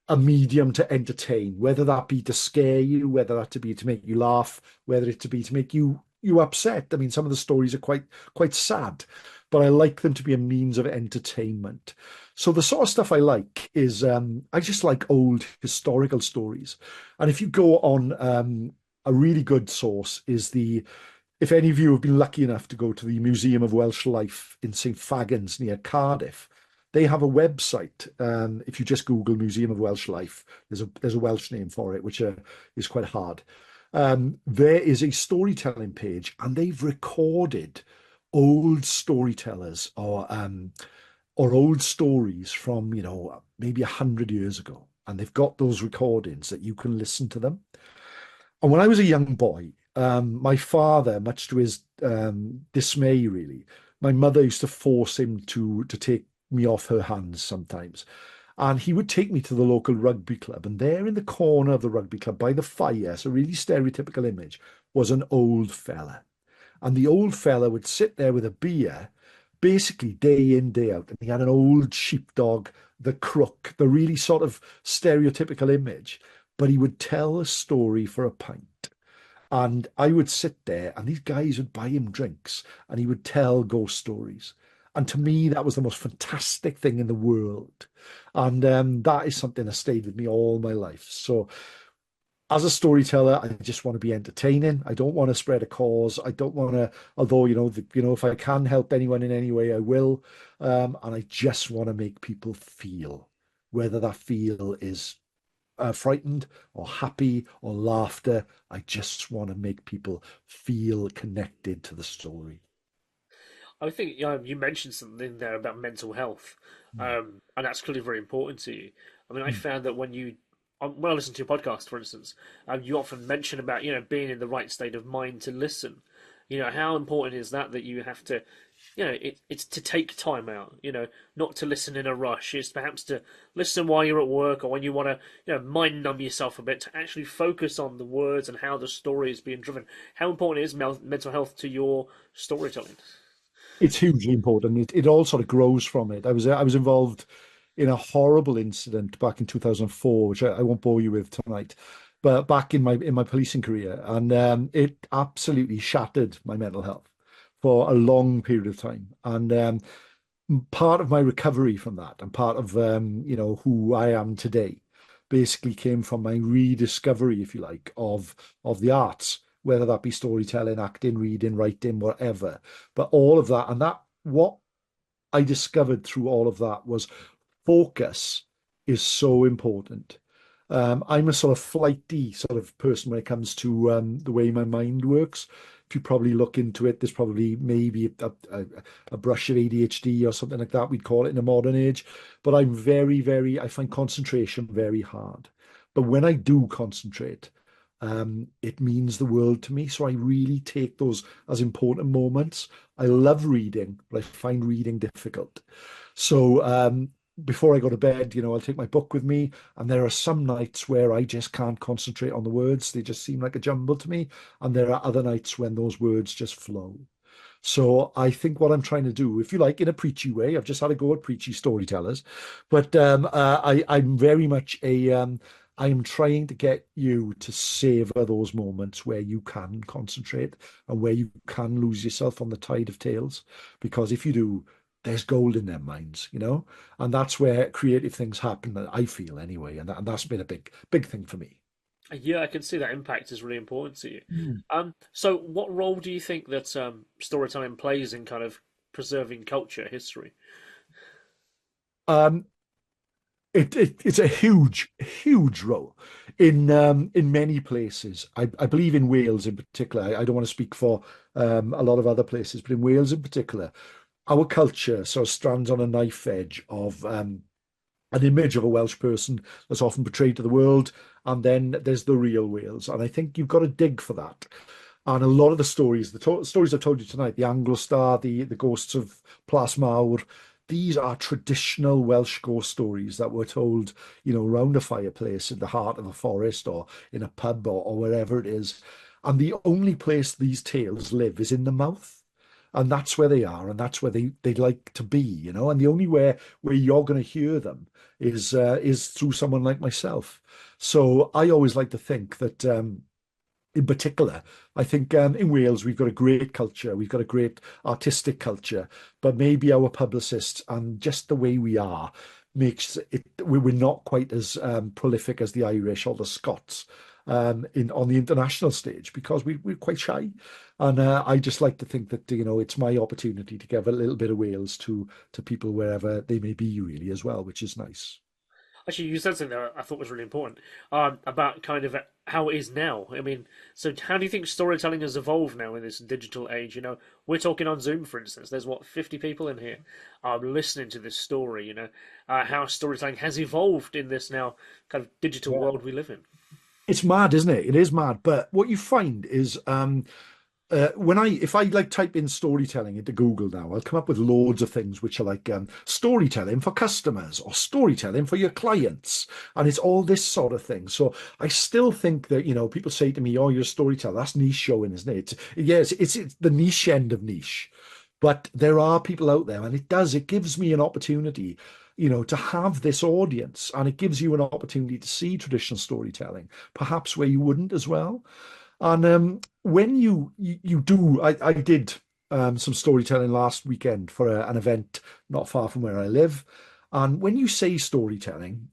a medium to entertain, whether that be to scare you, whether that to be to make you laugh, whether it to be to make you upset. I mean, some of the stories are quite sad, but I like them to be a means of entertainment. So the sort of stuff I like is I just like old historical stories. And if you go on a really good source is if any of you have been lucky enough to go to the Museum of Welsh Life in St Fagans near Cardiff, they have a website. If you just Google Museum of Welsh Life, there's a Welsh name for it, which is quite hard. There is a storytelling page, and they've recorded old storytellers or old stories from maybe 100 years ago, and they've got those recordings that you can listen to them. And when I was a young boy, my father, much to his dismay, really, my mother used to force him to take me off her hands sometimes. And he would take me to the local rugby club. And there in the corner of the rugby club by the fire, so a really stereotypical image, was an old fella. And the old fella would sit there with a beer, basically day in, day out. And he had an old sheepdog, the crook, the really sort of stereotypical image. But he would tell a story for a pint. And I would sit there, and these guys would buy him drinks, and he would tell ghost stories. And to me, that was the most fantastic thing in the world. And that is something that stayed with me all my life. So, as a storyteller, I just want to be entertaining. I don't want to spread a cause. I don't want to, although if I can help anyone in any way, I will. And I just want to make people feel, whether that feel is frightened or happy or laughter. I just want to make people feel connected to the story. I think you mentioned something there about mental health, Mm, and that's clearly very important to you. I mean, I mm, found that when I listen to your podcast, for instance, you often mention about being in the right state of mind to listen. You know, how important is that you have to, it's to take time out. You know, not to listen in a rush. It's perhaps to listen while you're at work or when you want to, mind numb yourself a bit to actually focus on the words and how the story is being driven. How important is mental health to your storytelling? It's hugely important. It all sort of grows from it. I was involved in a horrible incident back in 2004, which I won't bore you with tonight, but back in my policing career, and it absolutely shattered my mental health for a long period of time. And part of my recovery from that, and part of who I am today, basically came from my rediscovery, if you like, of the arts, whether that be storytelling, acting, reading, writing, whatever. But all of that, and that what I discovered through all of that was focus is so important. I'm a sort of flighty sort of person when it comes to the way my mind works. If you probably look into it, there's probably maybe a brush of ADHD or something like that, we'd call it in a modern age. But I'm very, very, I find concentration very hard. But when I do concentrate, it means the world to me. So I really take those as important moments. I love reading, but I find reading difficult. So before I go to bed, I'll take my book with me, and there are some nights where I just can't concentrate on the words. They just seem like a jumble to me. And there are other nights when those words just flow. So I think what I'm trying to do, if you like, in a preachy way, I've just had a go at preachy storytellers, but I'm very much I'm trying to get you to savor those moments where you can concentrate and where you can lose yourself on the tide of tales, because if you do, there's gold in their minds, and that's where creative things happen. I feel anyway, and that's been a big thing for me. Yeah, I can see that impact is really important to you. Mm. So what role do you think that storytelling plays in kind of preserving culture, history? Um, it's a huge role in many places. I believe in Wales in particular. I don't want to speak for a lot of other places, but in Wales in particular, our culture sort of stands on a knife edge of an image of a Welsh person that's often portrayed to the world, and then there's the real Wales. And I think you've got to dig for that. And a lot of the stories, stories I've told you tonight, the Anglo Star, the ghosts of Plas Mawr, these are traditional Welsh ghost stories that were told, around a fireplace in the heart of a forest or in a pub or wherever it is. And the only place these tales live is in the mouth. And that's where they are, and that's where they like to be. And the only where you're going to hear them is through someone like myself. So I always like to think that in particular, I think in Wales we've got a great culture, we've got a great artistic culture, but maybe our publicists and just the way we are makes it we're not quite as prolific as the Irish or the Scots in on the international stage because we're quite shy. And I just like to think that it's my opportunity to give a little bit of Wales to people wherever they may be really as well, which is nice. Actually, you said something that I thought was really important about kind of how it is now. I mean, so how do you think storytelling has evolved now in this digital age? We're talking on Zoom, for instance. There's what 50 people in here listening to this story. How storytelling has evolved in this now kind of digital world we live in. It's mad, isn't it? It is mad. But what you find is if I like type in storytelling into Google now, I'll come up with loads of things which are like storytelling for customers or storytelling for your clients. And it's all this sort of thing. So I still think that, people say to me, oh, you're a storyteller. That's niche showing, isn't it? Yes, it's the niche end of niche. But there are people out there, and it gives me an opportunity, to have this audience, and it gives you an opportunity to see traditional storytelling, perhaps where you wouldn't as well. And when you do, I did some storytelling last weekend for an event not far from where I live. And when you say storytelling,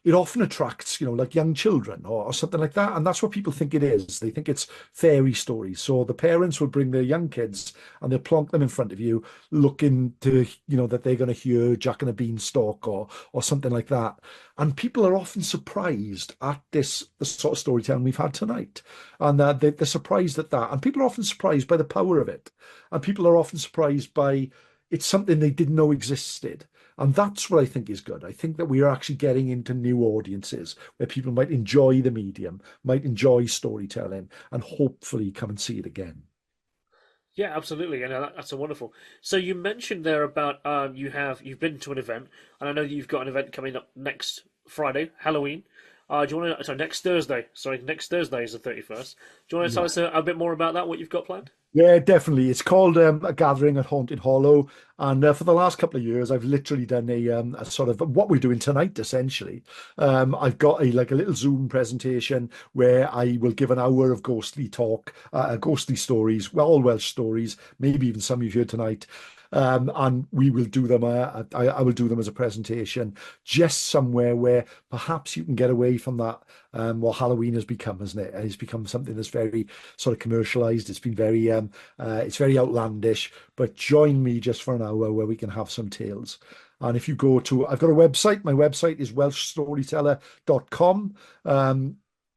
it often attracts, like young children or something like that. And that's what people think it is. They think it's fairy stories. So the parents will bring their young kids and they'll plonk them in front of you, looking to, that they're going to hear Jack and a Beanstalk or something like that. And people are often surprised at the sort of storytelling we've had tonight. And they're surprised at that. And people are often surprised by the power of it. And people are often surprised by it's something they didn't know existed. And that's what I think is good. I think that we are actually getting into new audiences where people might enjoy the medium, might enjoy storytelling, and hopefully come and see it again. Yeah, absolutely, and that's a wonderful. So you mentioned there about you've been to an event, and I know that you've got an event coming up next Friday, Halloween. Do you want to? Sorry, next Thursday. Sorry, next Thursday is the 31st. Do you want to tell Yeah. us a bit more about that? What you've got planned? Yeah, definitely. It's called a gathering at Haunted Hollow, and for the last couple of years, I've literally done a sort of what we're doing tonight. Essentially, I've got a little Zoom presentation where I will give an hour of ghostly talk, ghostly stories, well, all Welsh stories, maybe even some you've heard tonight. And we will do them. I will do them as a presentation, just somewhere where perhaps you can get away from that. What Halloween has become, isn't it? It's become something that's very sort of commercialized. It's been it's very outlandish. But join me just for an hour where we can have some tales. And if you go to, I've got a website. My website is welshstoryteller.com.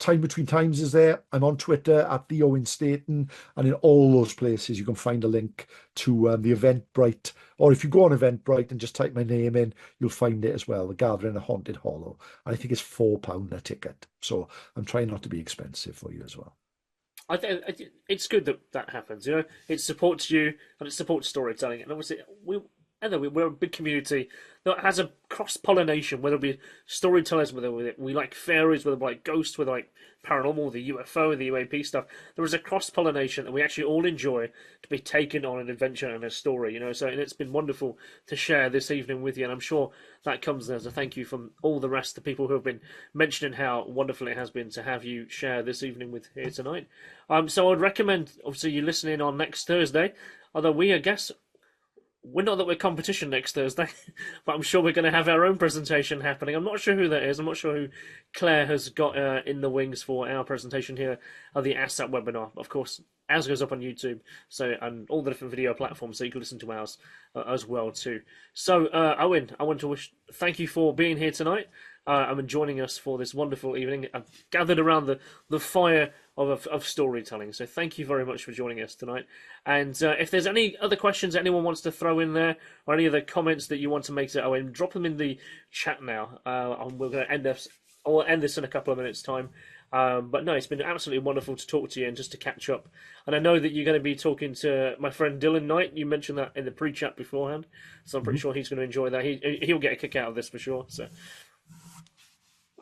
Time Between Times is there. I'm on Twitter at the Owen Staton, and in all those places you can find a link to the Eventbrite. Or if you go on Eventbrite and just type my name in, you'll find it as well. The Gathering of Haunted Hollow. And I think it's £4 a ticket. So I'm trying not to be expensive for you as well. I think it's good that that happens. You know, it supports you and it supports storytelling. And obviously, we're a big community that has a cross pollination. Whether it be storytellers, whether we like fairies, whether we like ghosts, whether like paranormal, the UFO, the UAP stuff. There is a cross pollination that we actually all enjoy to be taken on an adventure and a story. You know, so and it's been wonderful to share this evening with you. And I'm sure that comes as a thank you from all the rest of the people who have been mentioning how wonderful it has been to have you share this evening with here tonight. So I'd recommend, obviously, you listening on next Thursday. Although I guess, we're not that we're competition next Thursday, but I'm sure we're going to have our own presentation happening. I'm not sure who that is. I'm not sure who Claire has got in the wings for our presentation here of the ASSAP webinar. Of course, ours goes up on YouTube, so and all the different video platforms, so you can listen to ours as well too. So, Owen, I want to thank you for being here tonight. And joining us for this wonderful evening. I've gathered around the fire of storytelling. So thank you very much for joining us tonight. And if there's any other questions anyone wants to throw in there, or any other comments that you want to make to Owen, drop them in the chat now. And we're going to end this. I'll end this in a couple of minutes' time. But no, it's been absolutely wonderful to talk to you and just to catch up. And I know that you're going to be talking to my friend Dylan Knight. You mentioned that in the pre-chat beforehand, so I'm pretty sure he's going to enjoy that. He'll get a kick out of this for sure. So.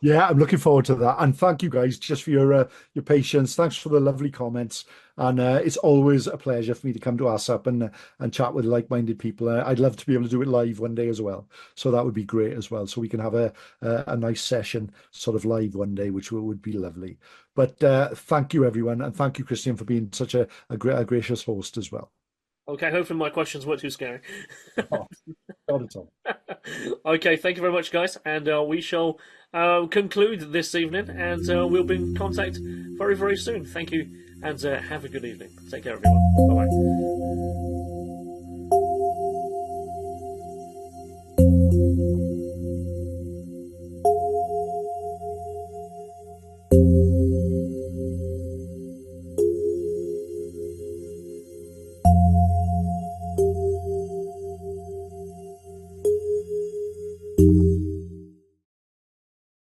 Yeah, I'm looking forward to that. And thank you guys just for your patience. Thanks for the lovely comments. And it's always a pleasure for me to come to ASSAP and chat with like-minded people. I'd love to be able to do it live one day as well. So that would be great as well. So we can have a nice session sort of live one day, which would be lovely. But thank you, everyone. And thank you, Kristian, for being such a gracious host as well. Okay, hopefully my questions weren't too scary. Oh, not at all. Okay, thank you very much, guys. And we shall conclude this evening, and we'll be in contact very, very soon. Thank you, and have a good evening. Take care, everyone. Bye-bye.